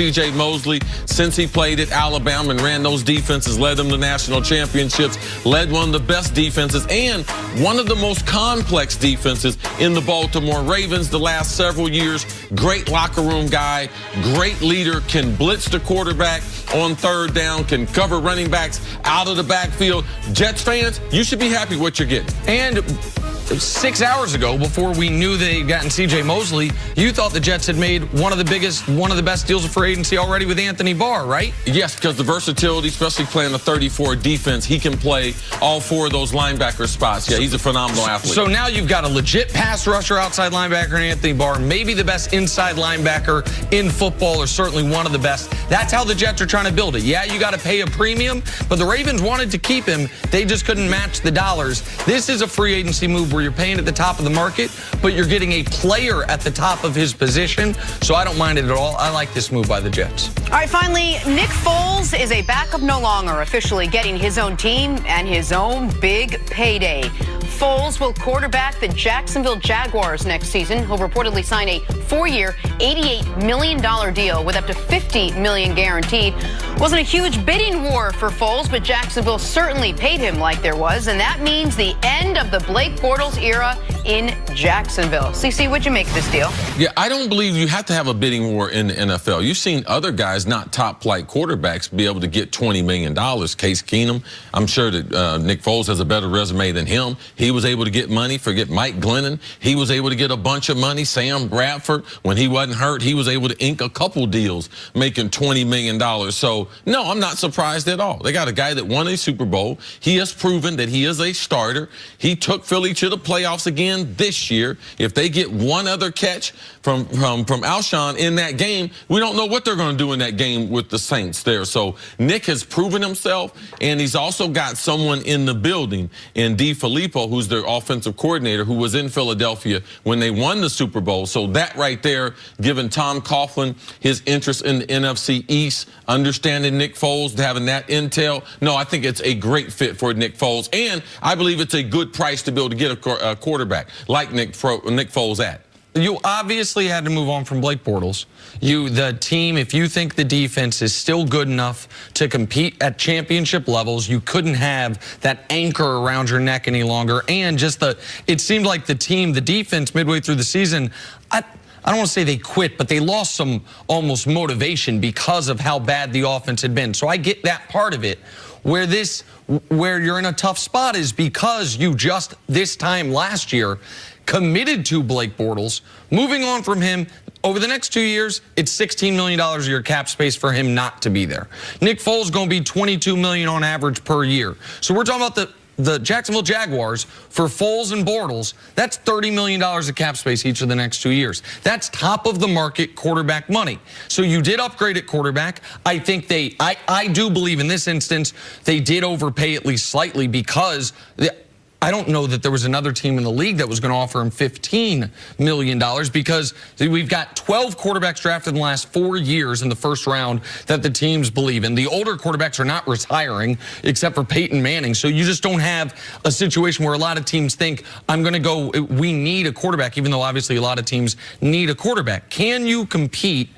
C.J. Mosley since he played at Alabama and ran those defenses, led them to national championships, led one of the best defenses and one of the most complex defenses in the Baltimore Ravens the last several years. Great locker room guy, great leader, can blitz the quarterback on third down, can cover running backs out of the backfield. Jets fans, you should be happy what you're getting. And 6 hours ago, before we knew they'd gotten C.J. Mosley, you thought the Jets had made one of the best deals of free agency already with Anthony Barr, right? Yes, because the versatility, especially playing a 34 defense, he can play all four of those linebacker spots. Yeah, he's a phenomenal athlete. So now you've got a legit pass rusher outside linebacker in Anthony Barr, maybe the best inside linebacker in football, or certainly one of the best. That's how the Jets are trying to build it. Yeah, you got to pay a premium, but the Ravens wanted to keep him. They just couldn't match the dollars. This is a free agency move where you're paying at the top of the market, but you're getting a player at the top of his position. So I don't mind it at all. I like this move by the Jets. All right, finally, Nick Foles is a backup no longer, officially getting his own team and his own big payday. Foles will quarterback the Jacksonville Jaguars next season. He'll reportedly sign a 4-year, $88 million deal with up to $50 million guaranteed. Wasn't a huge bidding war for Foles, but Jacksonville certainly paid him like there was, and that means the end of the Blake Bortles era in Jacksonville. CC, what'd you make of this deal? Yeah, I don't believe you have to have a bidding war in the NFL. You've seen other guys, not top-flight quarterbacks, be able to get $20 million. Case Keenum, I'm sure that Nick Foles has a better resume than him. He was able to get money. Forget Mike Glennon. He was able to get a bunch of money. Sam Bradford, when he wasn't hurt, he was able to ink a couple deals making $20 million. So, no, I'm not surprised at all. They got a guy that won a Super Bowl. He has proven that he is a starter. He took Philly to the playoffs again this year. If they get one other catch from Alshon in that game, we don't know what they're going to do in that game with the Saints there. So Nick has proven himself, and he's also got someone in the building in DeFilippo, who's their offensive coordinator, who was in Philadelphia when they won the Super Bowl. So that right there, giving Tom Coughlin his interest in the NFC East, understanding Nick Foles, having that intel. No, I think it's a great fit for Nick Foles, and I believe it's a good price to be able to get a quarterback like Nick Foles at. You obviously had to move on from Blake Bortles. The team, if you think the defense is still good enough to compete at championship levels, you couldn't have that anchor around your neck any longer. And just it seemed like the defense midway through the season, I don't want to say they quit, but they lost some almost motivation because of how bad the offense had been. So I get that part of it. Where you're in a tough spot is because you just this time last year committed to Blake Bortles. Moving on from him, over the next 2 years, it's $16 million of your cap space for him not to be there. Nick Foles is going to be $22 million on average per year. So we're talking about the Jacksonville Jaguars for Foles and Bortles. That's $30 million of cap space each of the next 2 years. That's top of the market quarterback money. So you did upgrade at quarterback. I think I do believe in this instance they did overpay at least slightly, because I don't know that there was another team in the league that was going to offer him $15 million, because we've got 12 quarterbacks drafted in the last 4 years in the first round that the teams believe in. The older quarterbacks are not retiring except for Peyton Manning. So you just don't have a situation where a lot of teams think, we need a quarterback, even though obviously a lot of teams need a quarterback. Can you compete,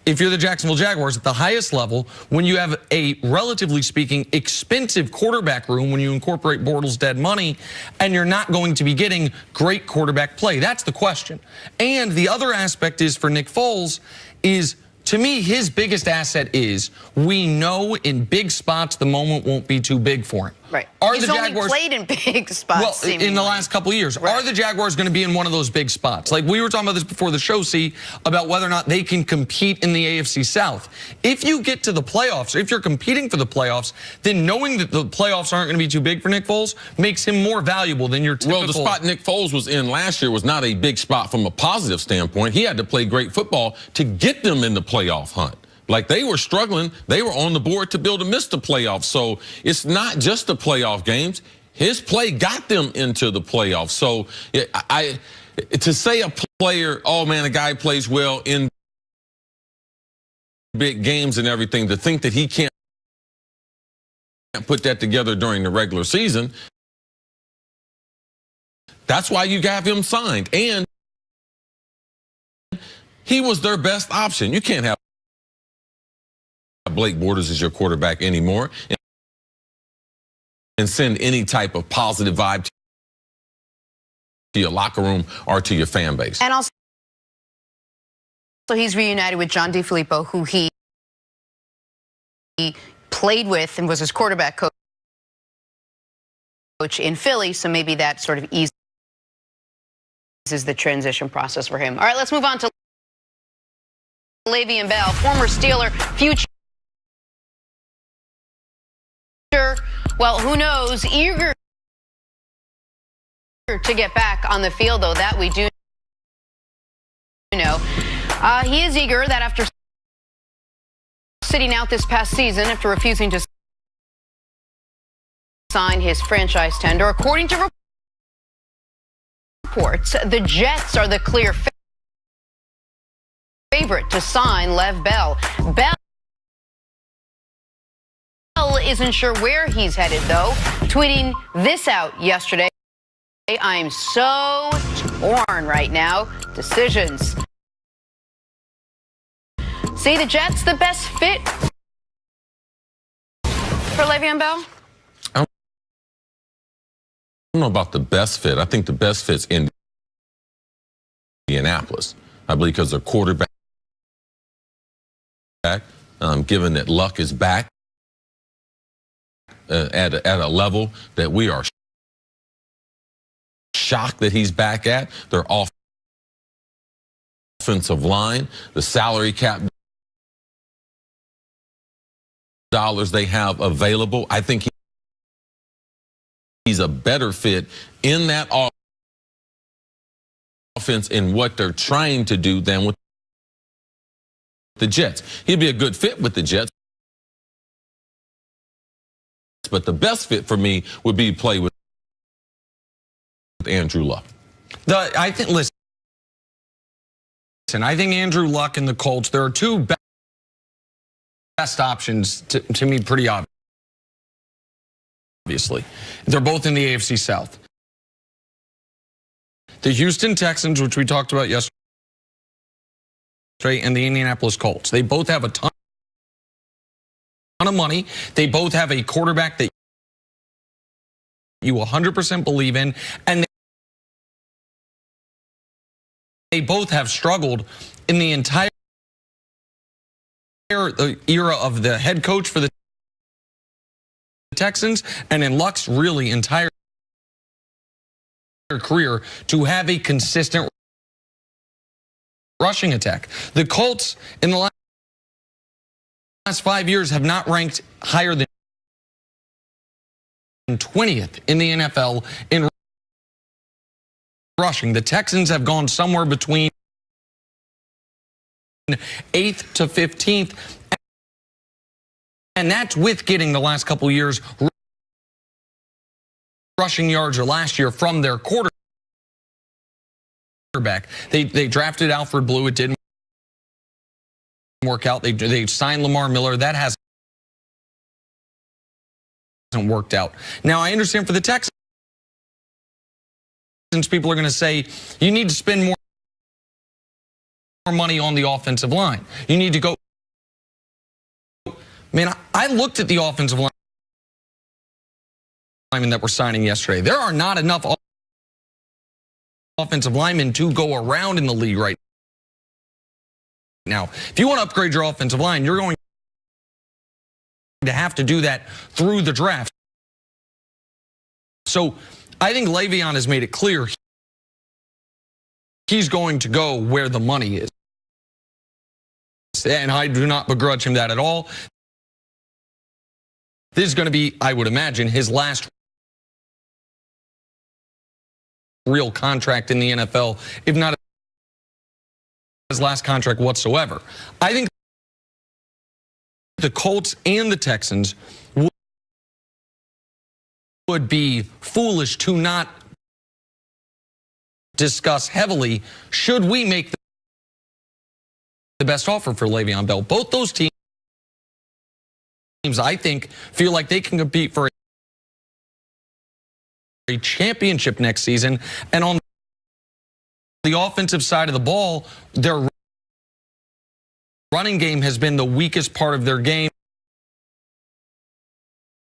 if you're the Jacksonville Jaguars, at the highest level when you have a, relatively speaking, expensive quarterback room when you incorporate Bortles' dead money, and you're not going to be getting great quarterback play? That's the question. And the other aspect is for Nick Foles is, to me, his biggest asset is we know in big spots the moment won't be too big for him. Right. He's only played in big spots. Well, seemingly. in the last couple of years. Right. Are the Jaguars going to be in one of those big spots? Like we were talking about this before the show, about whether or not they can compete in the AFC South. If you get to the playoffs, if you're competing for the playoffs, then knowing that the playoffs aren't going to be too big for Nick Foles makes him more valuable than your typical. Well, the spot Nick Foles was in last year was not a big spot from a positive standpoint. He had to play great football to get them in the playoff hunt. Like, they were struggling. They were on the board to build to miss the playoffs. So it's not just the playoff games. His play got them into the playoffs. So to say a player, oh, man, a guy plays well in big games and everything, to think that he can't put that together during the regular season, that's why you got him signed. And he was their best option. You can't have Blake Bortles as your quarterback anymore, and send any type of positive vibe to your locker room or to your fan base. And also, he's reunited with John DeFilippo, who he played with and was his quarterback coach in Philly, so maybe that sort of eases the transition process for him. All right, let's move on to Le'Veon Bell, former Steeler, future. Well, who knows? Eager to get back on the field, though, that we do know. He is eager that after sitting out this past season after refusing to sign his franchise tender, according to reports, the Jets are the clear favorite to sign Lev Bell. Bell isn't sure where he's headed, though, tweeting this out yesterday. I'm so torn right now. Decisions. See, the Jets the best fit for Le'Veon Bell? I don't know about the best fit. I think the best fit's in Indianapolis. I believe because their quarterback, given that Luck is back at a level that we are shocked that he's back at. Their offensive line, the salary cap dollars they have available. I think he's a better fit in that offense in what they're trying to do than with the Jets. He'd be a good fit with the Jets, but the best fit for me would be to play with Andrew Luck. I think Andrew Luck and the Colts, there are two best options to me, pretty obviously. They're both in the AFC South. The Houston Texans, which we talked about yesterday, and the Indianapolis Colts. They both have a ton of money. They both have a quarterback that you 100% believe in, and they both have struggled in the entire era of the head coach for the Texans, and in Luck's really entire career, to have a consistent rushing attack. The Colts in the last 5 years have not ranked higher than 20th in the NFL in rushing. The Texans have gone somewhere between 8th to 15th, and that's with getting the last couple years rushing yards or last year from their quarterback. They drafted Alfred Blue. It didn't work out. They signed Lamar Miller. That hasn't worked out. Now, I understand for the Texans, people are going to say, you need to spend more money on the offensive line. You need to go. Man, I looked at the offensive linemen that were signing yesterday. There are not enough offensive linemen to go around in the league right now. If you want to upgrade your offensive line, you're going to have to do that through the draft. So I think Le'Veon has made it clear he's going to go where the money is. And I do not begrudge him that at all. This is going to be, I would imagine, his last real contract in the NFL, if not his last contract whatsoever. I think the Colts and the Texans would be foolish to not discuss heavily, should we make the best offer for Le'Veon Bell. Both those teams, I think, feel like they can compete for a championship next season. And on the offensive side of the ball, their running game has been the weakest part of their game